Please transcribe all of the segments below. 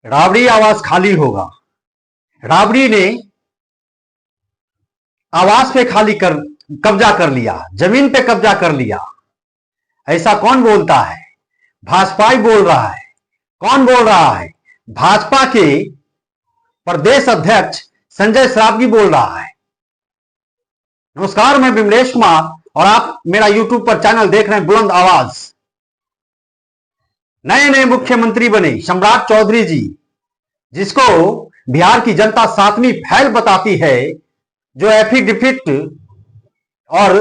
राबड़ी आवास खाली होगा। राबड़ी ने आवास पे कब्जा कर लिया, जमीन पे कब्जा कर लिया। ऐसा कौन बोलता है? भाजपा ही बोल रहा है। कौन बोल रहा है? भाजपा के प्रदेश अध्यक्ष संजय श्रावगी बोल रहा है। नमस्कार, मैं विमलेश कुमार और आप मेरा यूट्यूब पर चैनल देख रहे हैं बुलंद आवाज। नए नए मुख्यमंत्री बने सम्राट चौधरी जी, जिसको बिहार की जनता सातवीं फैल बताती है, जो एफिडेविट और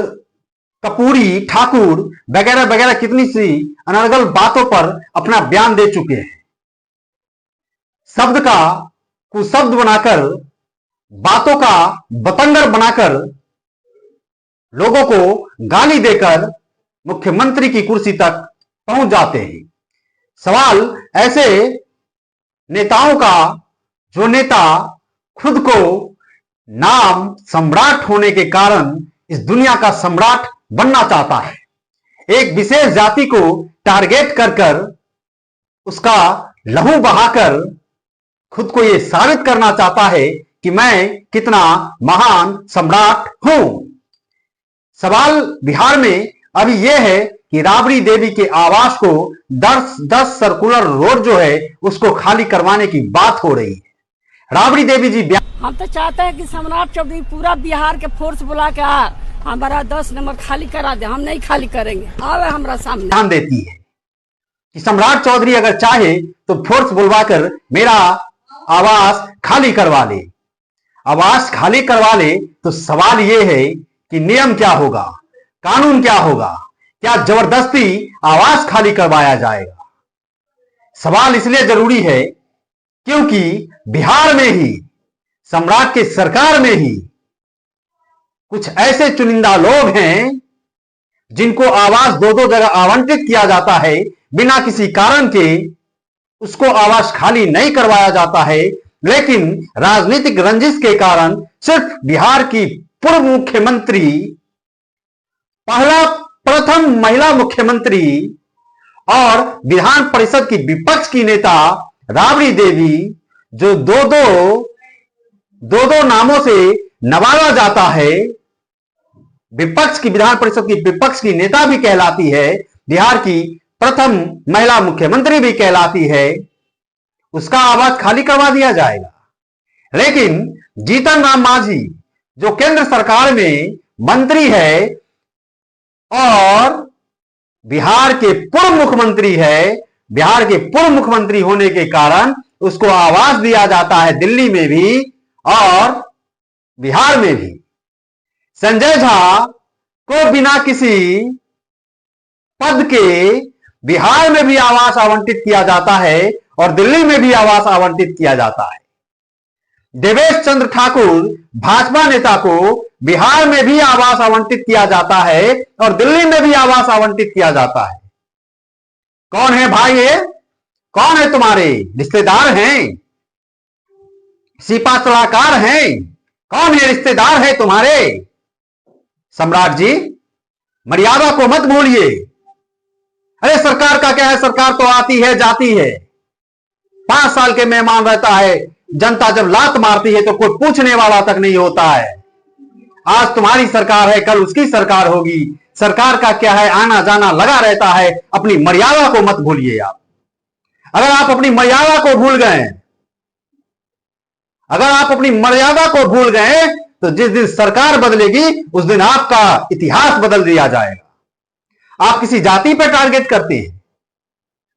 कपूरी ठाकुर वगैरह वगैरह कितनी सी अनर्गल बातों पर अपना बयान दे चुके हैं। शब्द का कुशब्द बनाकर, बातों का बतंगर बनाकर, लोगों को गाली देकर मुख्यमंत्री की कुर्सी तक पहुंच जाते हैं। सवाल ऐसे नेताओं का, जो नेता खुद को नाम सम्राट होने के कारण इस दुनिया का सम्राट बनना चाहता है, एक विशेष जाति को टारगेट कर उसका लहू बहाकर खुद को यह साबित करना चाहता है कि मैं कितना महान सम्राट हूं। सवाल बिहार में अभी यह है कि राबड़ी देवी के आवास को 10 सर्कुलर रोड जो है उसको खाली करवाने की बात हो रही है। राबड़ी देवी जी, हम तो चाहते हैं कि सम्राट चौधरी पूरा बिहार के फोर्स बुला के हमारा 10 नंबर खाली करा दे। हम नहीं खाली करेंगे, आवे हमारा सामने। ध्यान देती है कि सम्राट चौधरी अगर चाहे तो फोर्स बुलवाकर मेरा आवास खाली करवा ले। आवास खाली करवा ले तो सवाल यह है कि नियम क्या होगा, कानून क्या होगा? क्या जबरदस्ती आवास खाली करवाया जाएगा? सवाल इसलिए जरूरी है क्योंकि बिहार में ही, सम्राट की सरकार में ही कुछ ऐसे चुनिंदा लोग हैं जिनको आवास दो जगह आवंटित किया जाता है, बिना किसी कारण के उसको आवास खाली नहीं करवाया जाता है। लेकिन राजनीतिक रंजिश के कारण सिर्फ बिहार की पूर्व मुख्यमंत्री, प्रथम महिला मुख्यमंत्री और विधान परिषद की विपक्ष की नेता राबड़ी देवी, जो दो नामों से नवाजा जाता है, विपक्ष की, विधान परिषद की विपक्ष की नेता भी कहलाती है, बिहार की प्रथम महिला मुख्यमंत्री भी कहलाती है, उसका आवास खाली करवा दिया जाएगा। लेकिन जीतन राम मांझी, जो केंद्र सरकार में मंत्री है और बिहार के पूर्व मुख्यमंत्री है, बिहार के पूर्व मुख्यमंत्री होने के कारण उसको आवास दिया जाता है, दिल्ली में भी और बिहार में भी। संजय झा को बिना किसी पद के बिहार में भी आवास आवंटित किया जाता है और दिल्ली में भी आवास आवंटित किया जाता है। देवेश चंद्र ठाकुर, भाजपा नेता को बिहार में भी आवास आवंटित किया जाता है और दिल्ली में भी आवास आवंटित किया जाता है। कौन है भाई ये? कौन है? तुम्हारे रिश्तेदार हैं? सिपा सलाहकार हैं? कौन है? रिश्तेदार है तुम्हारे? सम्राट जी, मर्यादा को मत भूलिए। अरे सरकार का क्या है, सरकार तो आती है जाती है, 5 साल के मेहमान रहता है। जनता जब लात मारती है तो कोई पूछने वाला तक नहीं होता है। आज तुम्हारी सरकार है, कल उसकी सरकार होगी। सरकार का क्या है, आना जाना लगा रहता है। अपनी मर्यादा को मत भूलिए आप। अगर आप अपनी मर्यादा को भूल गए, अगर आप अपनी मर्यादा को भूल गए तो जिस दिन सरकार बदलेगी उस दिन आपका इतिहास बदल दिया जाएगा। आप किसी जाति पर टारगेट करते हैं,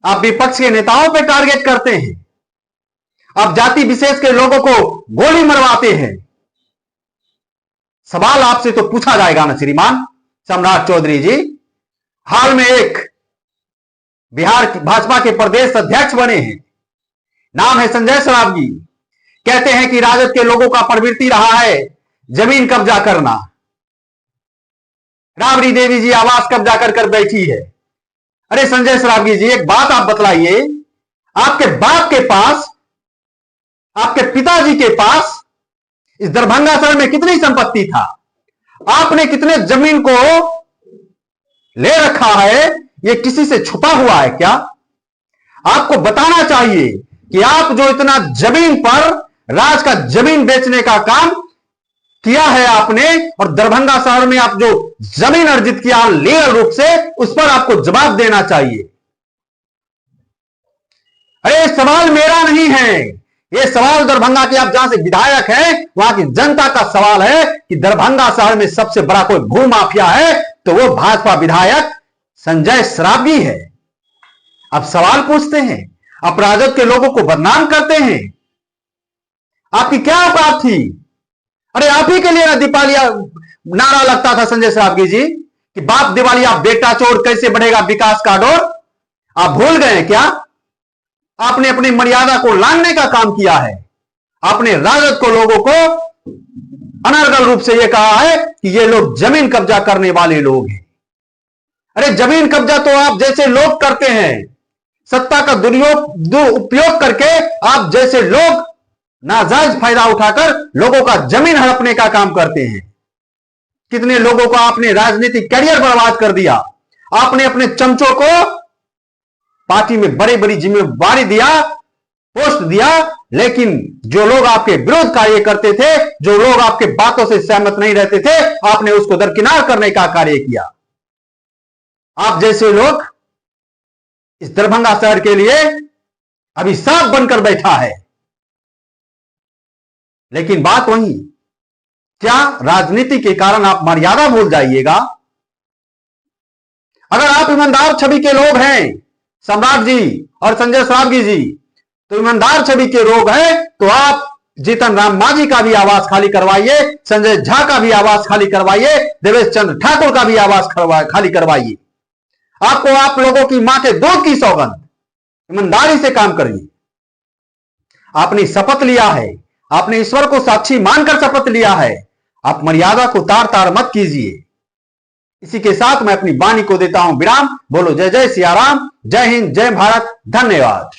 आप विपक्ष के नेताओं पर टारगेट करते हैं, आप जाति विशेष के लोगों को गोली मरवाते हैं। सवाल आपसे तो पूछा जाएगा ना श्रीमान सम्राट चौधरी जी। हाल में एक बिहार भाजपा के प्रदेश अध्यक्ष बने हैं, नाम है संजय श्रावगी। कहते हैं कि राजद के लोगों का प्रवृत्ति रहा है जमीन कब्जा करना। राबड़ी देवी जी आवास कब्जा कर बैठी है। अरे संजय श्रावगी जी, एक बात आप बतलाइए, आपके बाप के पास, आपके पिताजी के पास इस दरभंगा शहर में कितनी संपत्ति था? आपने कितने जमीन को ले रखा है? ये किसी से छुपा हुआ है क्या? आपको बताना चाहिए कि आप जो इतना जमीन पर राज का जमीन बेचने का काम किया है आपने, और दरभंगा शहर में आप जो जमीन अर्जित किया लीगल रूप से, उस पर आपको जवाब देना चाहिए। अरे सवाल मेरा नहीं है, ये सवाल दरभंगा के, आप जहां से विधायक हैं वहां की जनता का सवाल है कि दरभंगा शहर में सबसे बड़ा कोई भू माफिया है तो वो भाजपा विधायक संजय सरावगी है। अब सवाल पूछते हैं, आप राजद के लोगों को बदनाम करते हैं। आपकी क्या औकात थी? अरे आप ही के लिए ना दीपावलिया नारा लगता था संजय सरावगी जी कि बाप दिवालिया बेटा चोर कैसे बढ़ेगा विकास का डोर। आप भूल गए क्या? आपने अपनी मर्यादा को लांघने का काम किया है। आपने राजद को लोगों को अनर्गल रूप से यह कहा है कि ये लोग जमीन कब्जा करने वाले लोग हैं। अरे जमीन कब्जा तो आप जैसे लोग करते हैं, सत्ता का दुरुपयोग करके आप जैसे लोग नाजायज फायदा उठाकर लोगों का जमीन हड़पने का काम करते हैं। कितने लोगों का आपने राजनीतिक कैरियर बर्बाद कर दिया। आपने अपने चमचों को पार्टी में बड़ी बड़ी जिम्मेवारी दिया, पोस्ट दिया, लेकिन जो लोग आपके विरोध कार्य करते थे, जो लोग आपके बातों से सहमत नहीं रहते थे, आपने उसको दरकिनार करने का कार्य किया। आप जैसे लोग इस दरभंगा शहर के लिए अभी सांप बनकर बैठा है। लेकिन बात वही, क्या राजनीति के कारण आप मर्यादा भूल जाइएगा? अगर आप ईमानदार छवि के लोग हैं, सम्राट जी और संजय सरावगी जी, तो ईमानदार छवि के लोग हैं, तो आप जीतन राम मांझी का भी आवाज खाली करवाइए, संजय झा का भी आवाज खाली करवाइए, देवेश चंद्र ठाकुर का भी आवाज खाली करवाइए। आपको आप लोगों की मां के दूध की सौगंध, ईमानदारी से काम करिए। आपने शपथ लिया है, आपने ईश्वर को साक्षी मानकर शपथ लिया है। आप मर्यादा को तार तार मत कीजिए। इसी के साथ मैं अपनी वाणी को देता हूं विराम। बोलो जय जय सिया राम, जय हिंद, जय भारत, धन्यवाद।